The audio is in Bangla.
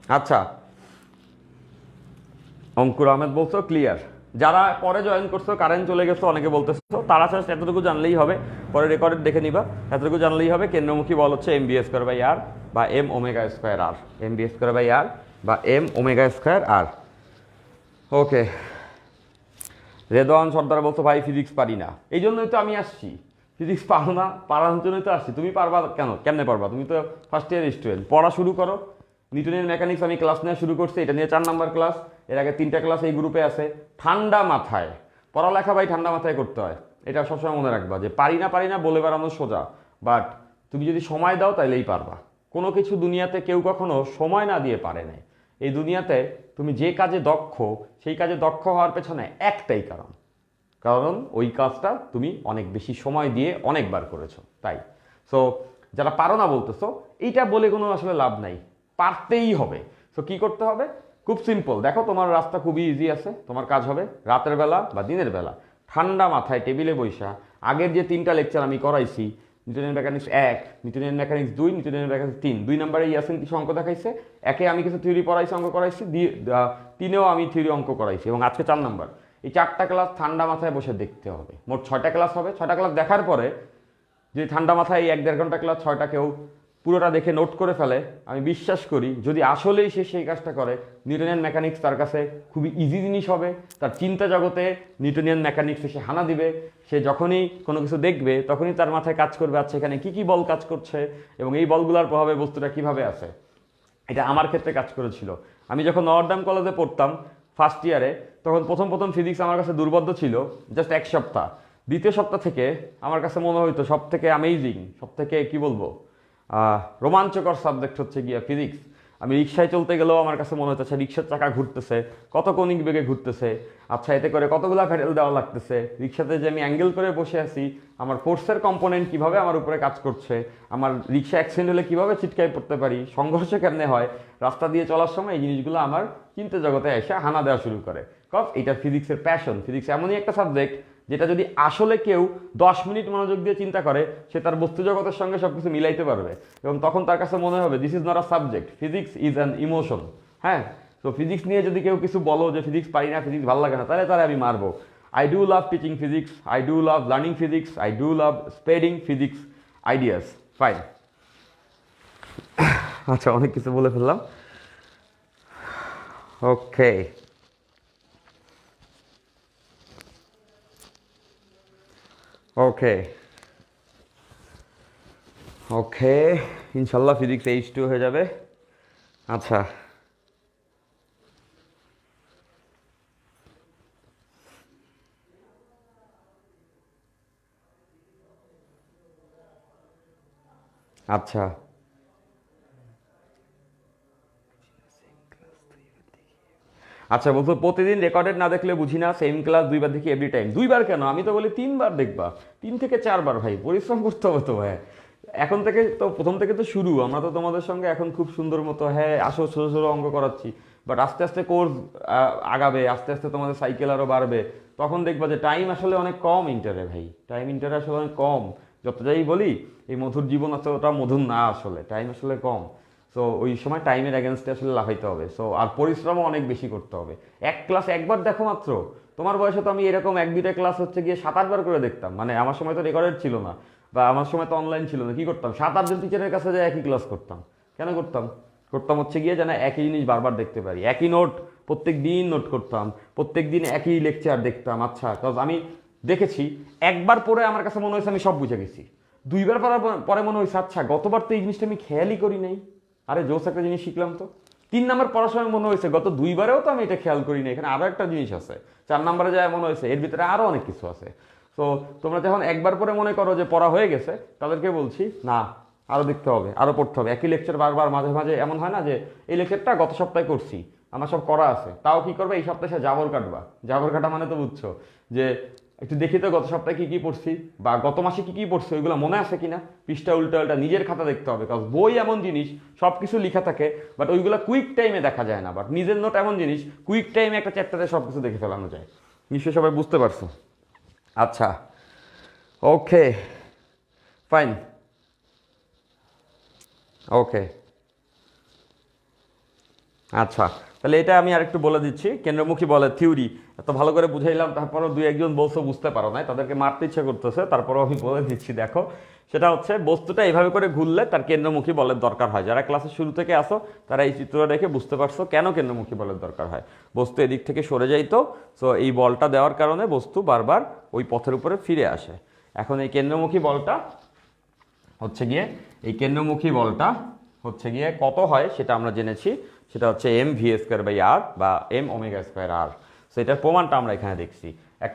আচ্ছা, অঙ্কুর আহমেদ বলছো ক্লিয়ার। যারা পরে জয়েন করছো, কারেন্ট চলে গেছো, অনেকে বলতেছো, তারা জাস্ট এতটুকু জানলেই হবে, পরে রেকর্ডেড দেখে নিবা। এতটুকু জানলেই হবে কেন্দ্রমুখী বল হচ্ছে M B square by R বা M omega square R, M B square by R বা M omega square R. Okay, Redwan Sardar বলছো ভাই ফিজিক্স পারি না। এই জন্যই তো আমি আসছি, ফিজিক্স পারো না, পারার জন্যই তো আসছি। তুমি পারবা কেন? কেমনে পারবা? তুমি তো ফার্স্ট ইয়ার স্টুডেন্ট, পড়া শুরু করো। নিউটনের মেকানিক্স আমি ক্লাস নেওয়া শুরু করছি, এটা নিয়ে 4 নাম্বার ক্লাস। এর আগে 3টা ক্লাস এই গ্রুপে আছে। ঠান্ডা মাথায় পড়ালেখা ভাই, ঠান্ডা মাথায় করতে হয়। এটা সবসময় মনে রাখবা যে পারি না বলে বেড়ানো সোজা, বাট তুমি যদি সময় দাও তাইলেই পারবা। কোনো কিছু দুনিয়াতে কেউ কখনো সময় না দিয়ে পারে না। এই দুনিয়াতে তুমি যে কাজে দক্ষ, সেই কাজে দক্ষ হওয়ার পেছনে একটাই কারণ, কারণ ওই কাজটা তুমি অনেক বেশি সময় দিয়ে অনেকবার করেছো, তাই। সো যারা পারো না বলতেছো, এইটা বলে কোনো আসলে লাভ নাই, পারতেই হবে। সো কি করতে হবে? খুব সিম্পল, দেখো তোমার রাস্তা খুবই ইজি আছে। তোমার কাজ হবে রাতের বেলা বা দিনের বেলা ঠান্ডা মাথায় টেবিলে বৈশা আগের যে 3টা লেকচার আমি করাইছি, নিউটনের মেকানিক্স 1, নিউটনের মেকানিক্স 2, নিউটনের মেকানিক্স 3, 2 নাম্বারে ইয়াসিন কিছু অঙ্ক দেখাইছে, একে আমি কিছু থিওরি পড়াইছি, অঙ্ক করাইছি, 3এও আমি থিওরি অঙ্ক করাইছি, এবং আজকে 4 নাম্বার। এই 4টা ক্লাস ঠান্ডা মাথায় বসে দেখতে হবে। মোট 6টা ক্লাস হবে। 6টা ক্লাস দেখার পরে যদি ঠান্ডা মাথায় এই 1-1.5 ঘন্টা ক্লাস 6টা কেউ পুরোটা দেখে নোট করে ফেলে, আমি বিশ্বাস করি যদি আসলেই সে সেই কাজটা করে, নিউটনিয়ান মেকানিক্স তার কাছে খুবই ইজি জিনিস হবে। তার চিন্তা জগতে নিউটনিয়ান মেকানিক্স এসে হানা দিবে। সে যখনই কোনো কিছু দেখবে তখনই তার মাথায় কাজ করবে, আচ্ছা এখানে কী কী বল কাজ করছে এবং এই বলগুলোর প্রভাবে বস্তুটা কীভাবে আছে। এটা আমার ক্ষেত্রে কাজ করেছিল। আমি যখন নর্থডাম কলেজে পড়তাম ফার্স্ট ইয়ারে, তখন প্রথম প্রথম ফিজিক্স আমার কাছে দুর্বোধ্য ছিল, জাস্ট 1 সপ্তাহ। দ্বিতীয় সপ্তাহ থেকে আমার কাছে মনে হইতো সব থেকে অ্যামেজিং, সব থেকে কী বলবো, রোমাঞ্চকর সাবজেক্ট হচ্ছে গিয়া ফিজিক্স। আমি রিক্সায় চলতে গেলেও আমার কাছে মনে হচ্ছে রিক্সার চাকা ঘুরতেছে, কত কনিক বেগে ঘুরতেছে, আচ্ছা এতে করে কতগুলা প্যাডেল দেওয়া লাগতেছে, রিক্সাতে যে আমি অ্যাঙ্গেল করে বসে আছি, আমার ফোর্সের কম্পোনেন্ট কীভাবে আমার উপরে কাজ করছে, আমার রিক্সা অ্যাক্সিডেন্ট হলে কীভাবে চিটকায় পড়তে পারি, সংঘর্ষ কেমনে হয় রাস্তা দিয়ে চলার সময়, এই জিনিসগুলো আমার চিন্তা জগতে এসে হানা দেওয়া শুরু করে। কজ এটা ফিজিক্সের প্যাশন। ফিজিক্স এমনই একটা সাবজেক্ট যেটা যদি আসলে কেউ 10 মিনিট মনোযোগ দিয়ে চিন্তা করে, সে তার বস্তু জগতের সঙ্গে সব কিছু মিলাইতে পারবে, এবং তখন তার কাছে মনে হবে this is not a subject, physics is an emotion. হ্যাঁ, তো ফিজিক্স নিয়ে যদি কেউ কিছু বলো যে ফিজিক্স পারি না, ফিজিক্স ভালো লাগে না, তাহলে তারা আমি মারবো। I do love teaching physics, I do love learning physics, I do love spreading physics ideas. Fine. আচ্ছা, অনেক কিছু বলে ফেললাম। ওকে, ওকে, ওকে, ইনশাল্লাহ ফিজিক্স H2 হয়ে যাবে। আচ্ছা, আচ্ছা, আচ্ছা বলতো প্রতিদিন রেকর্ডেড না দেখলে বুঝি না, সেম ক্লাস 2বার দেখি এভরি টাইম। 2বার কেন, আমি তো বলি 3বার দেখবা, 3 থেকে 4বার। ভাই পরিশ্রম করতে হবে তো ভাই। এখন থেকে তো, প্রথম থেকে তো শুরু, আমরা তো তোমাদের সঙ্গে এখন খুব সুন্দর মতো হ্যাঁ আসো ছোটো ছোটো অঙ্ক করাচ্ছি, বাট আস্তে আস্তে কোর্স আগাবে, আস্তে আস্তে তোমাদের সাইকেল আরও বাড়বে, তখন দেখবা যে টাইম আসলে অনেক কম ইন্টারে। ভাই টাইম ইন্টারে আসলে অনেক কম। যত যাই বলি এই মধুর জীবন আছে, ওটা মধুর না, আসলে টাইম আসলে কম। সো ওই সময় টাইমের অ্যাগেনস্টে আসলে লাফাইতে হবে। সো আর পরিশ্রমও অনেক বেশি করতে হবে। এক ক্লাস একবার দেখো মাত্র। তোমার বয়সে তো আমি এরকম 1-2টা ক্লাস হচ্ছে গিয়ে 7-8বার করে দেখতাম। মানে আমার সময় তো রেকর্ডেড ছিল না, বা আমার সময় তো অনলাইন ছিল না, কি করতাম 7-8 জন টিচারের কাছে যায় একই ক্লাস করতাম। কেন করতাম? করতাম হচ্ছে গিয়ে যেন একই জিনিস বারবার দেখতে পারি, একই নোট প্রত্যেক দিন নোট করতাম, প্রত্যেক দিন একই লেকচার দেখতাম। আচ্ছা, কজ আমি দেখেছি একবার পরে আমার কাছে মনে হয়েছে আমি সব বুঝে গেছি, 2বার পড়ার পরে মনে হয়েছে আচ্ছা গতবার তো এই জিনিসটা আমি খেয়ালই করি নাই, আরে জোস একটা জিনিস শিখলাম তো। 3 নাম্বার পড়ার সময় মনে হয়েছে গত 2বারেও তো আমি এটা খেয়াল করি না, এখানে আরও একটা জিনিস আছে। 4 নাম্বারে যায় মনে হয়েছে এর ভিতরে আরও অনেক কিছু আছে। তো তোমরা যখন একবার পরে মনে করো যে পড়া হয়ে গেছে, তাদেরকে বলছি না, আরও দেখতে হবে, আরও পড়তে হবে। একই লেকচার বারবার, মাঝে মাঝে এমন হয় না যে এই লেকচারটা গত সপ্তাহে করছি, আমার সব করা আছে, তাও কি করবে এই সপ্তাহে জাবর কাটবা। জাবর কাটা মানে তো বুঝছো, যে একটু দেখি তো গত সপ্তাহে কী কী পড়ছি বা গত মাসে কী কী পড়ছি, ওইগুলো মনে আছে কিনা, পৃষ্ঠা উল্টা উল্টা নিজের খাতা দেখতে হবে। কারণ বই এমন জিনিস সব কিছু লেখা থাকে, বাট ওইগুলো কুইক টাইমে দেখা যায় না। বাট নিজের নোট এমন জিনিস কুইক টাইমে একটা চ্যাপ্টারে সব কিছু দেখে ফেলানো যায়। নিশ্চয়ই সবাই বুঝতে পারছো। আচ্ছা, ওকে, ফাইন, ওকে, আচ্ছা, তাহলে এটা আমি আরেকটু বলে দিচ্ছি। কেন্দ্রমুখী বলের থিওরি এত ভালো করে বুঝাইলাম, তারপরও দুই একজন বলছো বুঝতে পারো না, তাদেরকে মারতে ইচ্ছে করতেছে, তারপরও আমি বলে দিচ্ছি। দেখো, সেটা হচ্ছে বস্তুটা এইভাবে করে ঘুরলে তার কেন্দ্রমুখী বলের দরকার হয়। যারা ক্লাসের শুরু থেকে আসো তারা এই চিত্রটা দেখে বুঝতে পারছো কেন কেন্দ্রমুখী বলের দরকার হয়। বস্তু এদিক থেকে সরে যাইতো, সো এই বলটা দেওয়ার কারণে বস্তু বারবার ওই পথের উপরে ফিরে আসে। এখন এই কেন্দ্রমুখী বলটা হচ্ছে গিয়ে, এই কেন্দ্রমুখী বলটা হচ্ছে গিয়ে কত হয় সেটা আমরা জেনেছি। সেটা হচ্ছে M V square by R বা এম ওমেগা স্কোয়ার আর। সো এটার প্রমাণটা আমরা এখানে দেখছি।